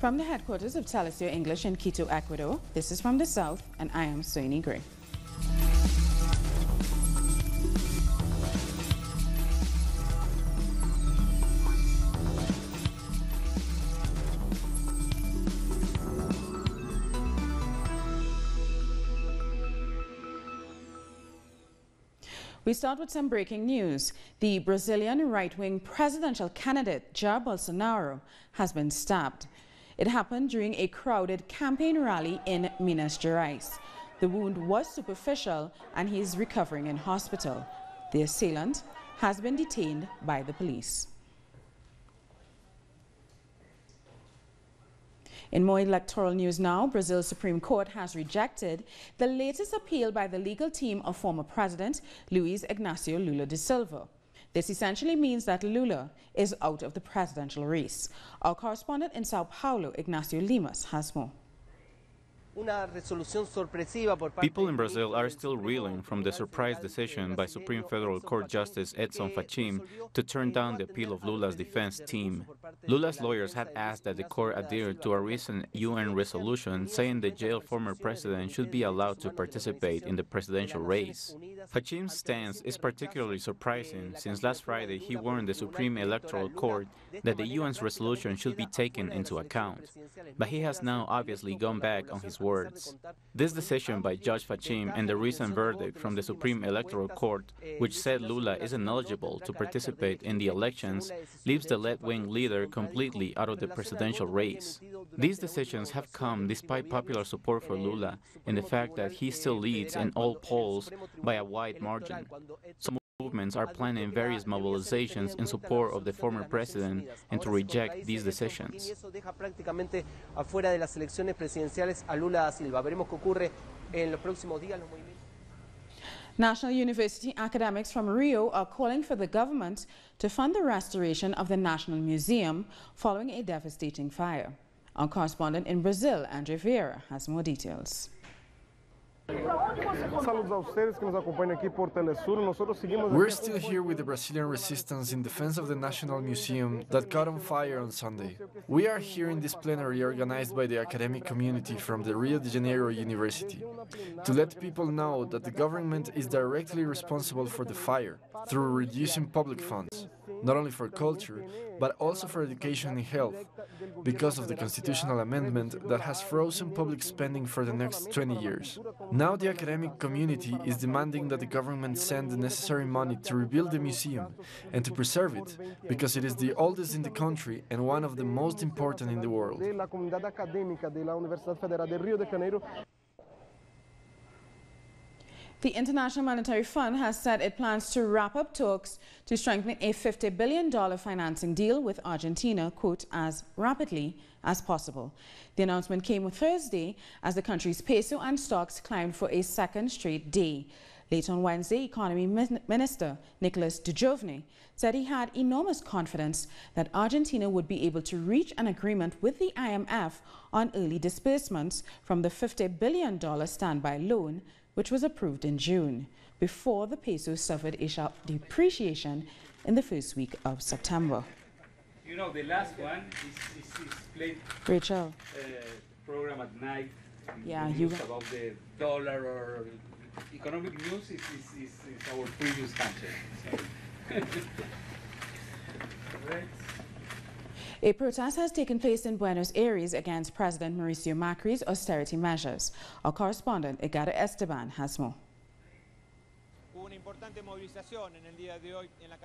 From the headquarters of Telesur English in Quito, Ecuador, this is From the South, and I am Soini Gray. We start with some breaking news. The Brazilian right-wing presidential candidate Jair Bolsonaro has been stabbed. It happened during a crowded campaign rally in Minas Gerais. The wound was superficial and he is recovering in hospital. The assailant has been detained by the police. In more electoral news now, Brazil's Supreme Court has rejected the latest appeal by the legal team of former President Luiz Inácio Lula da Silva. This essentially means that Lula is out of the presidential race. Our correspondent in Sao Paulo, Ignacio Limas, has more. People in Brazil are still reeling from the surprise decision by Supreme Federal Court Justice Edson Fachin to turn down the appeal of Lula's defense team. Lula's lawyers had asked that the court adhere to a recent UN resolution saying the jailed former president should be allowed to participate in the presidential race. Fachin's stance is particularly surprising since last Friday he warned the Supreme Electoral Court that the UN's resolution should be taken into account. But he has now obviously gone back on his words. This decision by Judge Fachin and the recent verdict from the Supreme Electoral Court, which said Lula is ineligible to participate in the elections, leaves the left-wing leader completely out of the presidential race. These decisions have come despite popular support for Lula and the fact that he still leads in all polls by a wide margin. Some movements are planning various mobilizations in support of the former president and to reject these decisions. National University academics from Rio are calling for the government to fund the restoration of the National Museum following a devastating fire. Our correspondent in Brazil, Andre Vieira, has more details. We're still here with the Brazilian resistance in defense of the National Museum that caught on fire on Sunday. We are here in this plenary organized by the academic community from the Rio de Janeiro University to let people know that the government is directly responsible for the fire through reducing public funds, not only for culture, but also for education and health, because of the constitutional amendment that has frozen public spending for the next 20 years. Now the academic community is demanding that the government send the necessary money to rebuild the museum and to preserve it, because it is the oldest in the country and one of the most important in the world. The International Monetary Fund has said it plans to wrap up talks to strengthen a $50 billion financing deal with Argentina, quote, as rapidly as possible. The announcement came on Thursday as the country's peso and stocks climbed for a second straight day. Late on Wednesday, Economy Minister Nicolas Dujovne said he had enormous confidence that Argentina would be able to reach an agreement with the IMF on early disbursements from the $50 billion standby loan, which was approved in June, before the peso suffered a sharp depreciation in the first week of September. You know, the last one is played Rachel. Program at night. Yeah, about the dollar or economic news is our previous country. So. Right. A protest has taken place in Buenos Aires against President Mauricio Macri's austerity measures. Our correspondent, Edgardo Esteban, has more.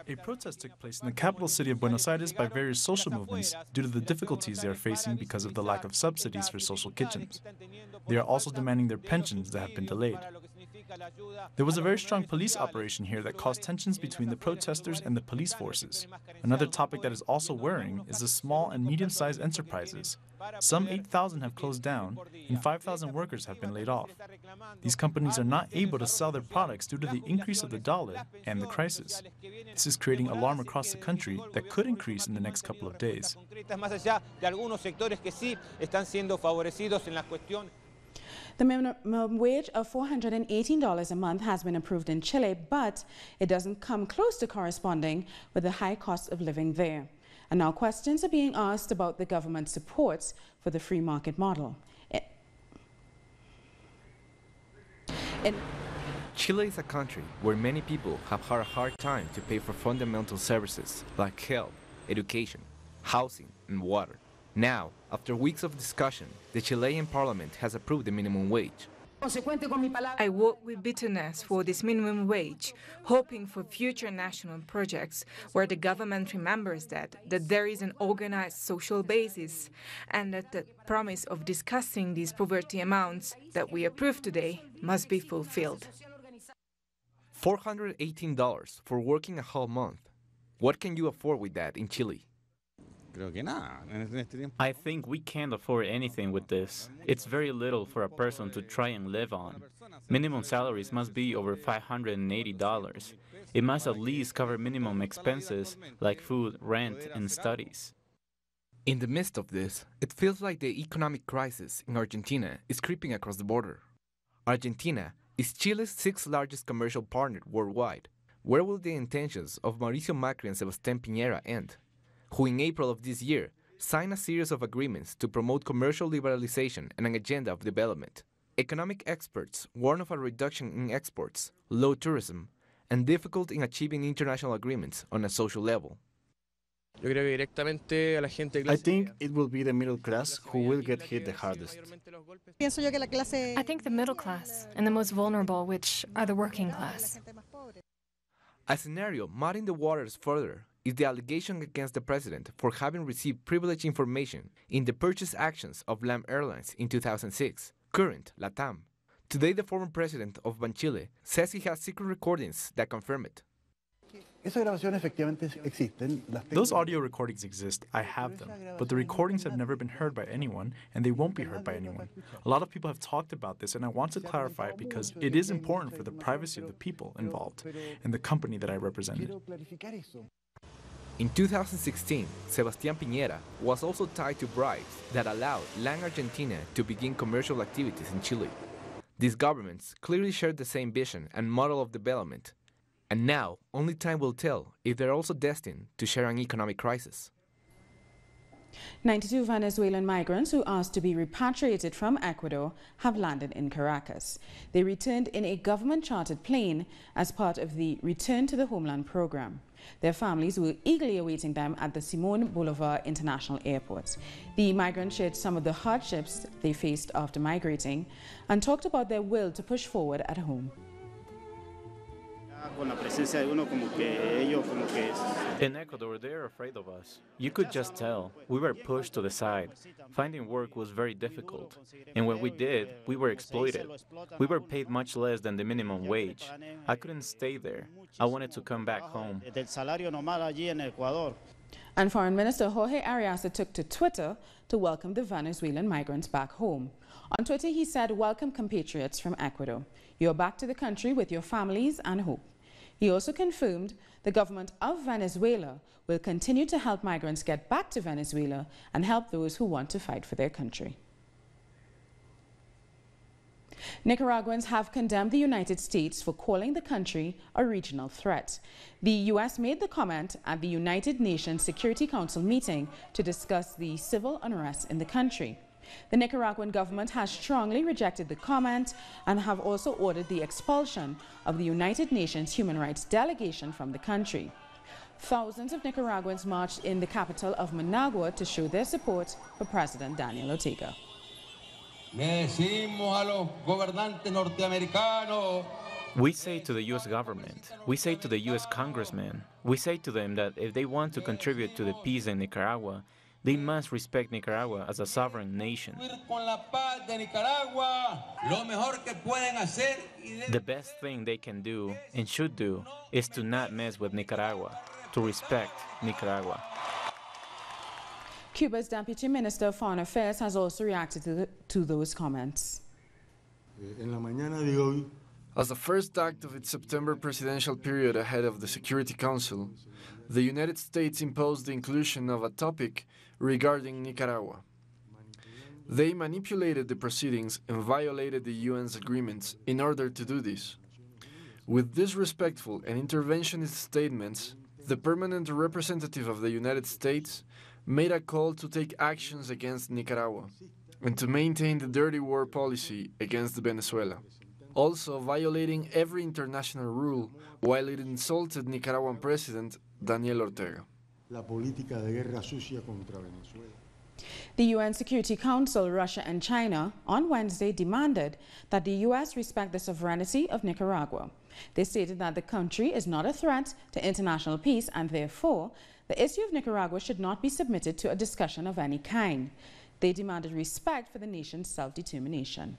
A protest took place in the capital city of Buenos Aires by various social movements due to the difficulties they are facing because of the lack of subsidies for social kitchens. They are also demanding their pensions that have been delayed. There was a very strong police operation here that caused tensions between the protesters and the police forces. Another topic that is also worrying is the small and medium-sized enterprises. Some 8,000 have closed down and 5,000 workers have been laid off. These companies are not able to sell their products due to the increase of the dollar and the crisis. This is creating alarm across the country that could increase in the next couple of days. The minimum wage of $418 a month has been approved in Chile, but it doesn't come close to corresponding with the high cost of living there. And now questions are being asked about the government's support for the free market model. Chile is a country where many people have had a hard time to pay for fundamental services like health, education, housing, and water. Now, after weeks of discussion, the Chilean parliament has approved the minimum wage. I work with bitterness for this minimum wage, hoping for future national projects where the government remembers that there is an organized social basis and that the promise of discussing these poverty amounts that we approve today must be fulfilled. $418 for working a whole month. What can you afford with that in Chile? I think we can't afford anything with this. It's very little for a person to try and live on. Minimum salaries must be over $580. It must at least cover minimum expenses like food, rent, and studies. In the midst of this, it feels like the economic crisis in Argentina is creeping across the border. Argentina is Chile's sixth largest commercial partner worldwide. Where will the intentions of Mauricio Macri and Sebastián Piñera end, who in April of this year signed a series of agreements to promote commercial liberalization and an agenda of development? Economic experts warn of a reduction in exports, low tourism, and difficulty in achieving international agreements on a social level. I think it will be the middle class who will get hit the hardest. I think the middle class and the most vulnerable, which are the working class. A scenario muddying the waters further is the allegation against the president for having received privileged information in the purchase actions of LAM Airlines in 2006, current LATAM. Today, the former president of Banchile says he has secret recordings that confirm it. Those audio recordings exist, I have them, but the recordings have never been heard by anyone, and they won't be heard by anyone. A lot of people have talked about this, and I want to clarify it because it is important for the privacy of the people involved and the company that I represented. In 2016, Sebastián Piñera was also tied to bribes that allowed LAM Argentina to begin commercial activities in Chile. These governments clearly shared the same vision and model of development, and now only time will tell if they're also destined to share an economic crisis. 92 Venezuelan migrants who asked to be repatriated from Ecuador have landed in Caracas. They returned in a government-chartered plane as part of the Return to the Homeland program. Their families were eagerly awaiting them at the Simón Bolívar International Airport. The migrants shared some of the hardships they faced after migrating and talked about their will to push forward at home. In Ecuador, they're afraid of us. You could just tell. We were pushed to the side. Finding work was very difficult. And when we did, we were exploited. We were paid much less than the minimum wage. I couldn't stay there. I wanted to come back home. And Foreign Minister Jorge Arias took to Twitter to welcome the Venezuelan migrants back home. On Twitter, he said, "Welcome, compatriots from Ecuador. You are back to the country with your families and hope." He also confirmed the government of Venezuela will continue to help migrants get back to Venezuela and help those who want to fight for their country. Nicaraguans have condemned the United States for calling the country a regional threat. The U.S. made the comment at the United Nations Security Council meeting to discuss the civil unrest in the country. The Nicaraguan government has strongly rejected the comment and have also ordered the expulsion of the United Nations Human Rights delegation from the country. Thousands of Nicaraguans marched in the capital of Managua to show their support for President Daniel Ortega. We say to the U.S. government, we say to the U.S. congressmen, we say to them that if they want to contribute to the peace in Nicaragua, they must respect Nicaragua as a sovereign nation. The best thing they can do and should do is to not mess with Nicaragua, to respect Nicaragua. Cuba's Deputy Minister of Foreign Affairs has also reacted to those comments. As the first act of its September presidential period ahead of the Security Council, the United States imposed the inclusion of a topic regarding Nicaragua. They manipulated the proceedings and violated the UN's agreements in order to do this. With disrespectful and interventionist statements, the permanent representative of the United States made a call to take actions against Nicaragua and to maintain the dirty war policy against Venezuela, also violating every international rule while it insulted Nicaraguan President Daniel Ortega. La política de guerra sucia contra Venezuela. The UN Security Council, Russia and China on Wednesday demanded that the U.S. respect the sovereignty of Nicaragua. They stated that the country is not a threat to international peace and therefore the issue of Nicaragua should not be submitted to a discussion of any kind. They demanded respect for the nation's self-determination.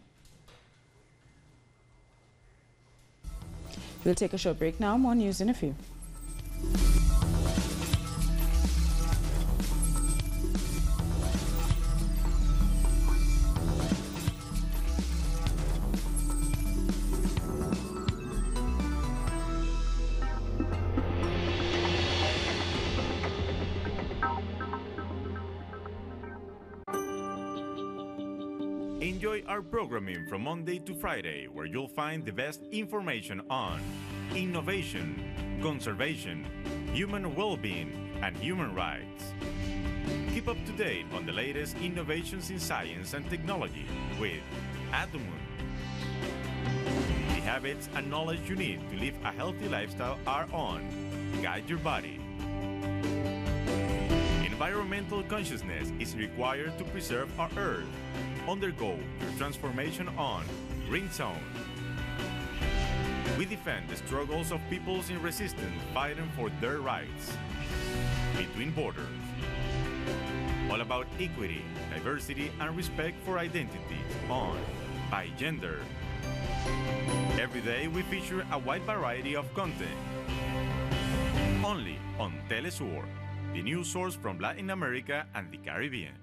We'll take a short break now. More news in a few. Enjoy our programming from Monday to Friday, where you'll find the best information on innovation, conservation, human well-being, and human rights. Keep up to date on the latest innovations in science and technology with At the Moon. The habits and knowledge you need to live a healthy lifestyle are on Guide Your Body. Environmental consciousness is required to preserve our Earth. Undergo your transformation on Green Zone. We defend the struggles of peoples in resistance fighting for their rights. Between Borders. All about equity, diversity, and respect for identity on By Gender. Every day we feature a wide variety of content. Only on Telesur, the news source from Latin America and the Caribbean.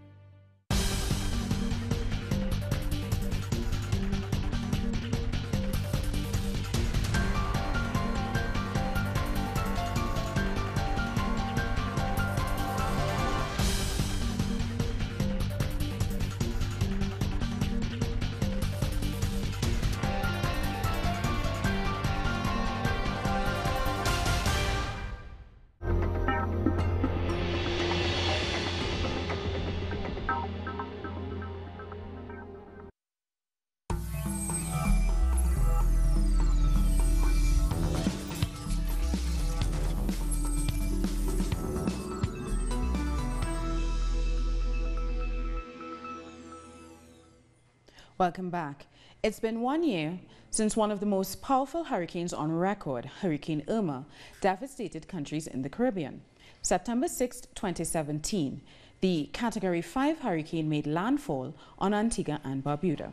Welcome back. It's been 1 year since one of the most powerful hurricanes on record, Hurricane Irma, devastated countries in the Caribbean. September 6, 2017, the Category 5 hurricane made landfall on Antigua and Barbuda.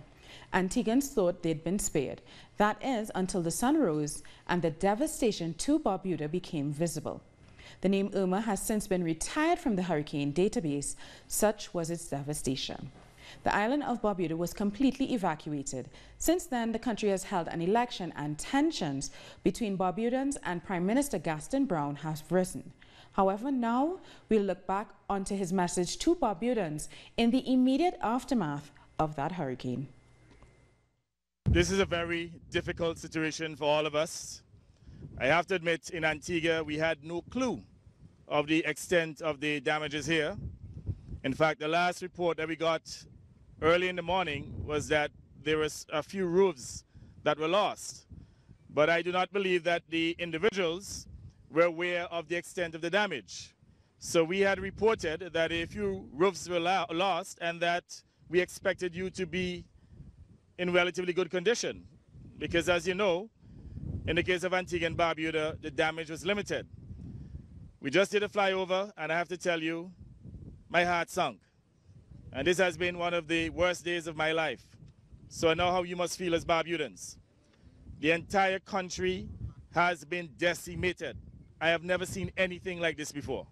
Antiguans thought they'd been spared. That is, until the sun rose and the devastation to Barbuda became visible. The name Irma has since been retired from the hurricane database. Such was its devastation. The island of Barbuda was completely evacuated. Since then, the country has held an election and tensions between Barbudans and Prime Minister Gaston Brown have risen. However, now we'll look back onto his message to Barbudans in the immediate aftermath of that hurricane. This is a very difficult situation for all of us. I have to admit, in Antigua, we had no clue of the extent of the damages here. In fact, the last report that we got early in the morning was that there was a few roofs that were lost. But I do not believe that the individuals were aware of the extent of the damage. So we had reported that a few roofs were lost and that we expected you to be in relatively good condition. Because as you know, in the case of Antigua and Barbuda, the damage was limited. We just did a flyover and I have to tell you, my heart sunk. And this has been one of the worst days of my life. So I know how you must feel as Barbudans. The entire country has been decimated. I have never seen anything like this before.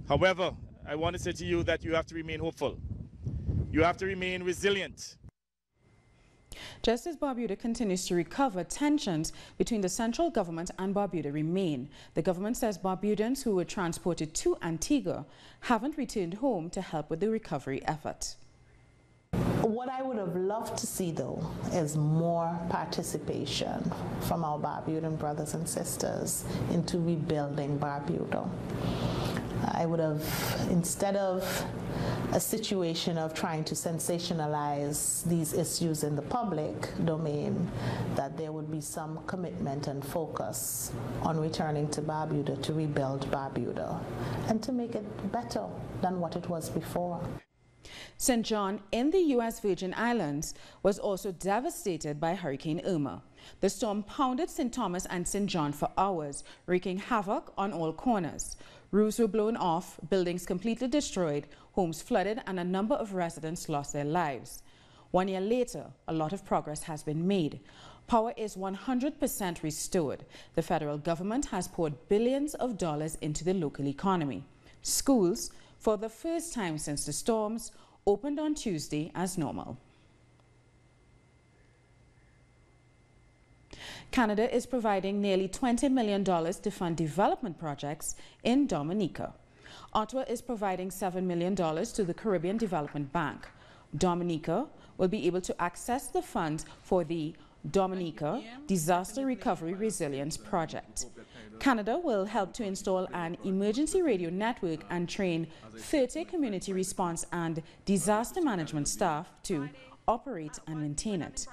However, I want to say to you that you have to remain hopeful. You have to remain resilient. Just as Barbuda continues to recover, tensions between the central government and Barbuda remain. The government says Barbudans who were transported to Antigua haven't returned home to help with the recovery effort. What I would have loved to see, though, is more participation from our Barbudan brothers and sisters into rebuilding Barbuda. I would have, instead of a situation of trying to sensationalize these issues in the public domain, that there would be some commitment and focus on returning to Barbuda to rebuild Barbuda and to make it better than what it was before. St. John in the U.S. Virgin Islands was also devastated by Hurricane Irma. The storm pounded St. Thomas and St. John for hours, wreaking havoc on all corners. Roofs were blown off, buildings completely destroyed, homes flooded, and a number of residents lost their lives. 1 year later, a lot of progress has been made. Power is 100% restored. The federal government has poured billions of dollars into the local economy. Schools, for the first time since the storms, opened on Tuesday as normal. Canada is providing nearly $20 million to fund development projects in Dominica. Ottawa is providing $7 million to the Caribbean Development Bank. Dominica will be able to access the funds for the Dominica Disaster Recovery Resilience Project. Canada will help to install an emergency radio network and train 30 community response and disaster management staff to operate and maintain it.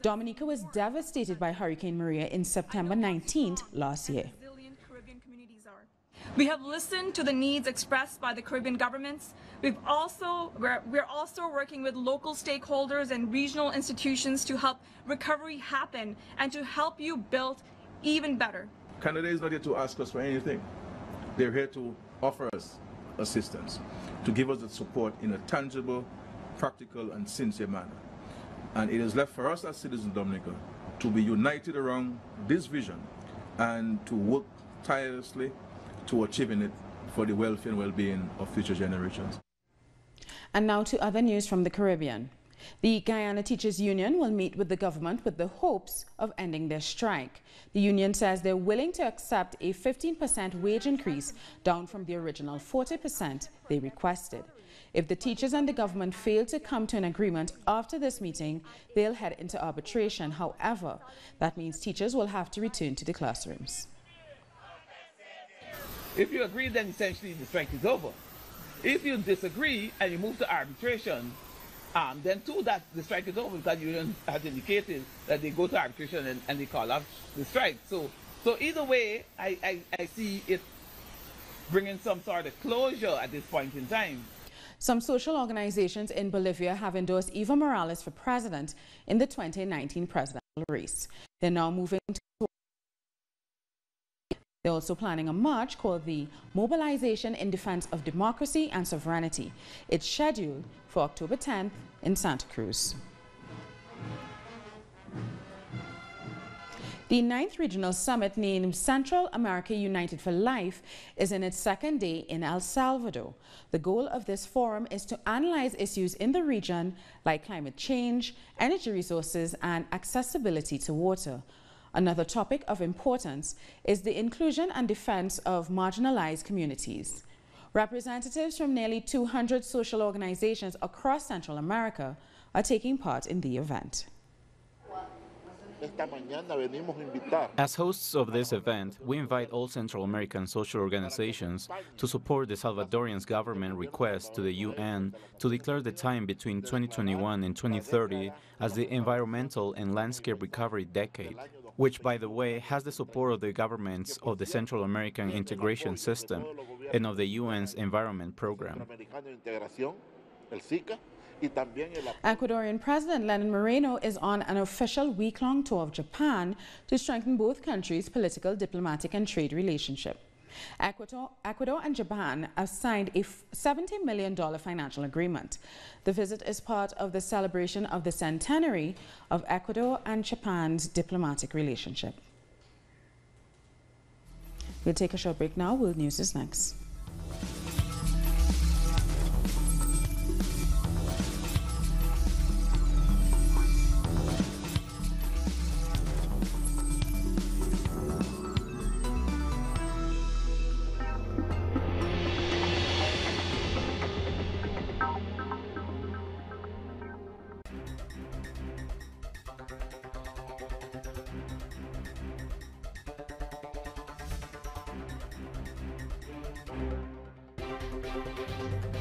Dominica was devastated by Hurricane Maria in September 19th last year. We have listened to the needs expressed by the Caribbean governments. We're also working with local stakeholders and regional institutions to help recovery happen and to help you build even better. Canada is not here to ask us for anything. They're here to offer us assistance, to give us the support in a tangible, practical, and sincere manner. And it is left for us as citizens of Dominica to be united around this vision and to work tirelessly to achieving it for the welfare and well-being of future generations. And now to other news from the Caribbean. The Guyana Teachers Union will meet with the government with the hopes of ending their strike. The union says they're willing to accept a 15% wage increase, down from the original 40% they requested. If the teachers and the government fail to come to an agreement after this meeting, they'll head into arbitration. However, that means teachers will have to return to the classrooms. If you agree, then essentially the strike is over. If you disagree and you move to arbitration, then too that the strike is over, because the union has indicated that they go to arbitration and they call off the strike. So either way, I see it bringing some sort of closure at this point in time. Some social organizations in Bolivia have endorsed Evo Morales for president in the 2019 presidential race. They're now moving to. They're also planning a march called the Mobilization in Defense of Democracy and Sovereignty. It's scheduled for October 10th in Santa Cruz. The 9th Regional Summit, named Central America United for Life, is in its second day in El Salvador. The goal of this forum is to analyze issues in the region like climate change, energy resources, and accessibility to water. Another topic of importance is the inclusion and defense of marginalized communities. Representatives from nearly 200 social organizations across Central America are taking part in the event. As hosts of this event, we invite all Central American social organizations to support the Salvadorian government request to the UN to declare the time between 2021 and 2030 as the environmental and landscape recovery decade, which, by the way, has the support of the governments of the Central American Integration System and of the UN's Environment Program. Ecuadorian President Lenin Moreno is on an official week-long tour of Japan to strengthen both countries' political, diplomatic, and trade relationship. Ecuador and Japan have signed a $70 million financial agreement. The visit is part of the celebration of the centenary of Ecuador and Japan's diplomatic relationship. We'll take a short break now. World News is next.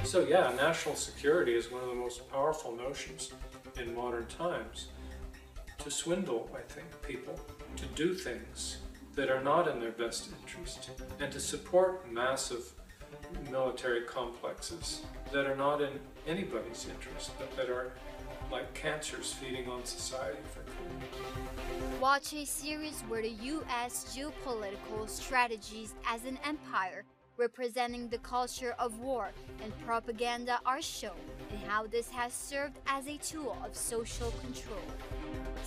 So yeah, national security is one of the most powerful notions in modern times. To swindle, I think, people, to do things that are not in their best interest, and to support massive military complexes that are not in anybody's interest, but that are like cancers feeding on society for food. Watch a series where the U.S. geopolitical strategies as an empire representing the culture of war and propaganda are shown, and how this has served as a tool of social control.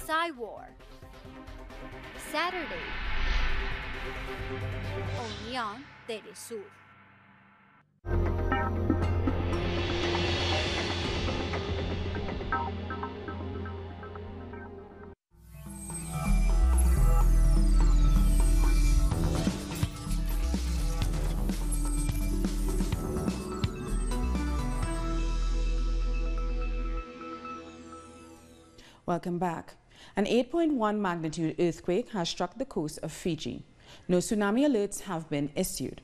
Psy-War, Saturday, only on Telesur. Welcome back. An 8.1 magnitude earthquake has struck the coast of Fiji. No tsunami alerts have been issued.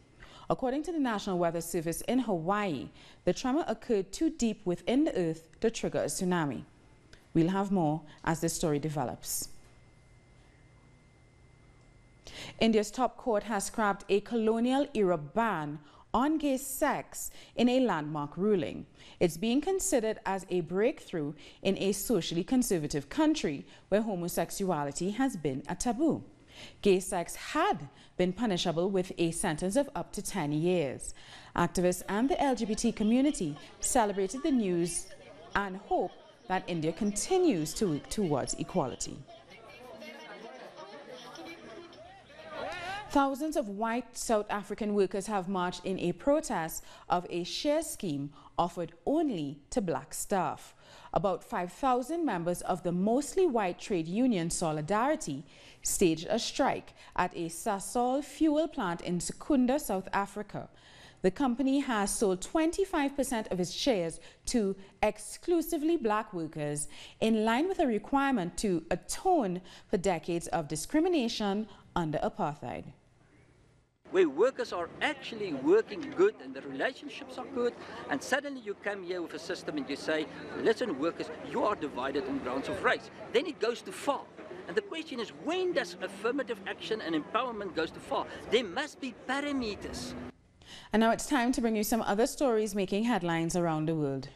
According to the National Weather Service in Hawaii, the tremor occurred too deep within the earth to trigger a tsunami. We'll have more as this story develops. India's top court has scrapped a colonial-era ban on gay sex in a landmark ruling. It's being considered as a breakthrough in a socially conservative country where homosexuality has been a taboo. Gay sex had been punishable with a sentence of up to 10 years. Activists and the LGBT community celebrated the news and hope that India continues to work towards equality. Thousands of white South African workers have marched in a protest of a share scheme offered only to black staff. About 5,000 members of the mostly white trade union Austerity staged a strike at a Sasol fuel plant in Secunda, South Africa. The company has sold 25% of its shares to exclusively black workers, in line with a requirement to atone for decades of discrimination under apartheid. Where workers are actually working good and the relationships are good, and suddenly you come here with a system and you say, listen workers, you are divided on grounds of race. Then it goes too far. And the question is, when does affirmative action and empowerment goes too far? There must be parameters. And now it's time to bring you some other stories making headlines around the world.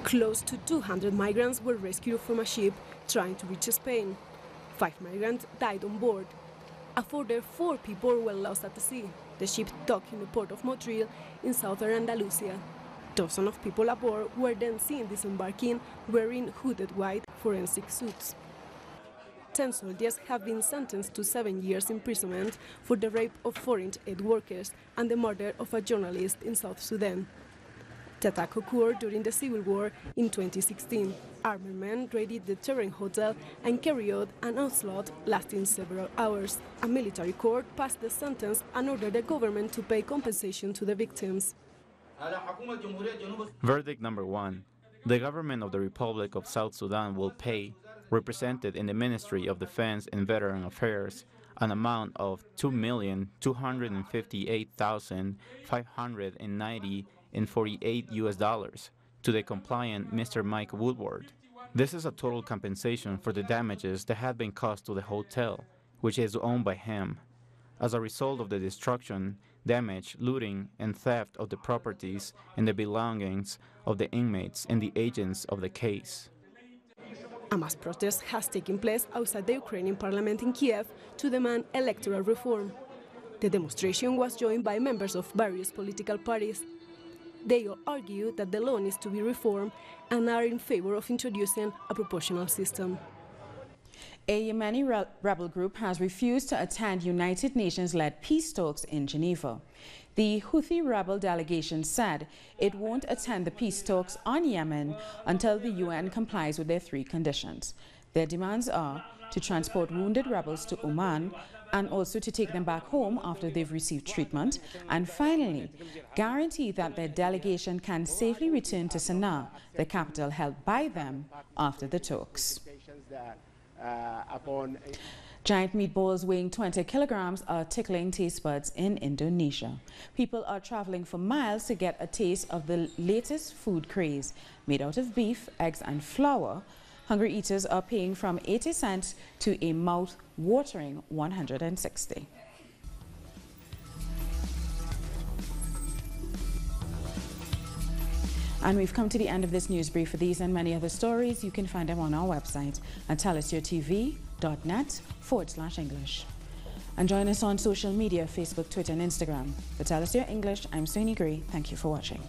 Close to 200 migrants were rescued from a ship trying to reach Spain. 5 migrants died on board. A further 4 people were lost at the sea. The ship docked in the port of Motril in southern Andalusia. Dozens of people aboard were then seen disembarking wearing hooded white forensic suits. 10 soldiers have been sentenced to 7 years imprisonment for the rape of foreign aid workers and the murder of a journalist in South Sudan. The attack occurred during the civil war in 2016. Armed men raided the Terrain Hotel and carried out an onslaught lasting several hours. A military court passed the sentence and ordered the government to pay compensation to the victims. Verdict number 1. The government of the Republic of South Sudan will pay, represented in the Ministry of Defense and Veteran Affairs, an amount of $2,258,590.48 to the compliant Mr. Mike Woodward. This is a total compensation for the damages that had been caused to the hotel, which is owned by him, as a result of the destruction, damage, looting, and theft of the properties and the belongings of the inmates and the agents of the case. A mass protest has taken place outside the Ukrainian parliament in Kiev to demand electoral reform. The demonstration was joined by members of various political parties. They all argue that the law needs to be reformed and are in favor of introducing a proportional system. A Yemeni rebel group has refused to attend United Nations-led peace talks in Geneva. The Houthi rebel delegation said it won't attend the peace talks on Yemen until the UN complies with their 3 conditions. Their demands are to transport wounded rebels to Oman and also to take them back home after they've received treatment, and finally, guarantee that their delegation can safely return to Sana'a, the capital held by them, after the talks. Giant meatballs weighing 20 kilograms are tickling taste buds in Indonesia. People are traveling for miles to get a taste of the latest food craze. Made out of beef, eggs and flour, hungry eaters are paying from 80 cents to a mouth-watering 160. And we've come to the end of this news brief. For these and many other stories, you can find them on our website at telesyourtv.net/English. And join us on social media, Facebook, Twitter and Instagram. For Telesur English, I'm Sonia Gray. Thank you for watching.